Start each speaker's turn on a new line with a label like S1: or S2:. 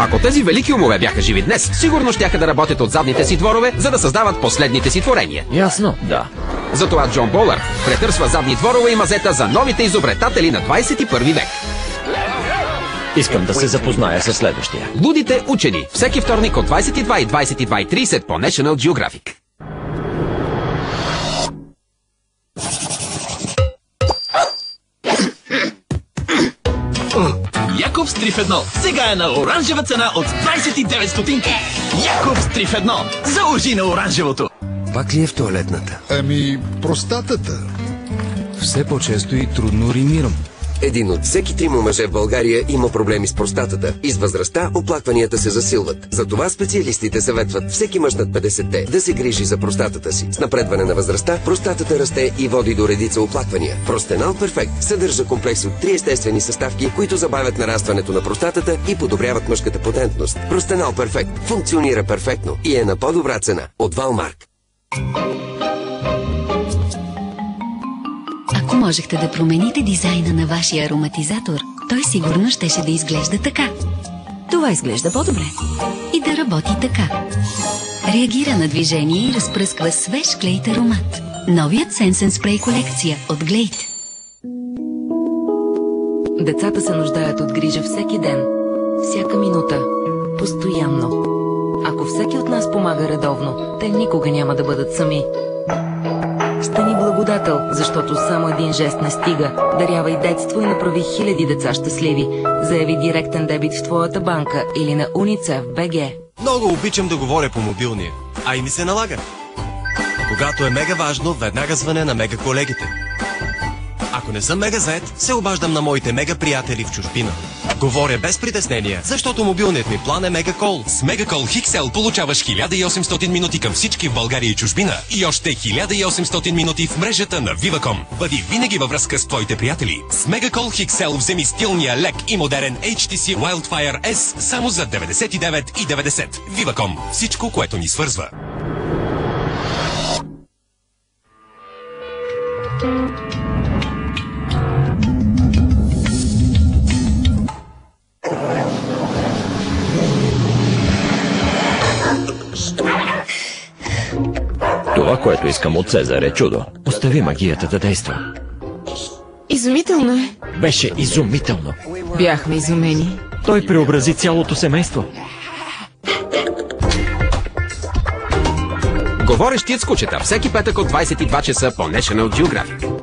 S1: Ако тези велики умове бяха живи днес, сигурно щяха да работят от задните си дворове, за да създават последните си творения.
S2: Ясно, да.
S1: Затова Джон Болър претърсва задни дворове и мазета за новите изобретатели на 21 век.
S2: Искам да се запозная с следващия.
S1: Лудите учени. Всеки вторник от 22 и 22:30 по National Geographic.
S3: Якобс 3 в 1. Сега е на оранжева цена от 29 стотинки. Якобс 3 в 1. Заложи на оранжевото.
S4: Пак ли е в тоалетната?
S5: Простатата.
S4: Все по-често и трудно уrinирам.
S6: Един от всеки 3 мъже в България има проблеми с простатата и с възрастта оплакванията се засилват. Затова специалистите съветват всеки мъж над 50-те да се грижи за простатата си. С напредване на възрастта простатата расте и води до редица оплаквания. Простенал Перфект съдържа комплекс от 3 естествени съставки, които забавят нарастването на простатата и подобряват мъжката потентност. Простенал Перфект функционира перфектно и е на по-добра цена от Валмарк.
S7: Ако можехте да промените дизайна на вашия ароматизатор, той сигурно щеше да изглежда така. Това изглежда по-добре. И да работи така. Реагира на движение и разпръсква свеж Glade аромат. Новият Sense & Spray колекция от Glade.
S8: Децата се нуждаят от грижа всеки ден, всяка минута, постоянно. Ако всеки от нас помага редовно, те никога няма да бъдат сами. Стани благодател, защото само един жест не стига. Дарявай детство и направи хиляди деца щастливи. Заяви директен дебит в твоята банка или на UNICEF.BG.
S9: Много обичам да говоря по мобилния, а и ми се налага. Когато е мега важно, веднага звъня на мега колегите. Ако не съм мега зает, се обаждам на моите мега приятели в чужбина. Говоря без притеснения, защото мобилният ми план е Мегакол.
S10: С Мегакол XL получаваш 1800 минути към всички в България и чужбина и още 1800 минути в мрежата на Viva.com. Бъди винаги във връзка с твоите приятели. С Мегакол XL вземи стилния, лек и модерен HTC Wildfire S само за 99,90. Viva.com. Всичко, което ни свързва.
S2: Това, което искам от Цезар е чудо. Остави магията да действа.
S11: Изумително е.
S2: Беше изумително.
S11: Бяхме изумени.
S2: Той преобрази цялото семейство.
S1: Говорещият с кучета. Всеки петък от 22 часа по National Geographic.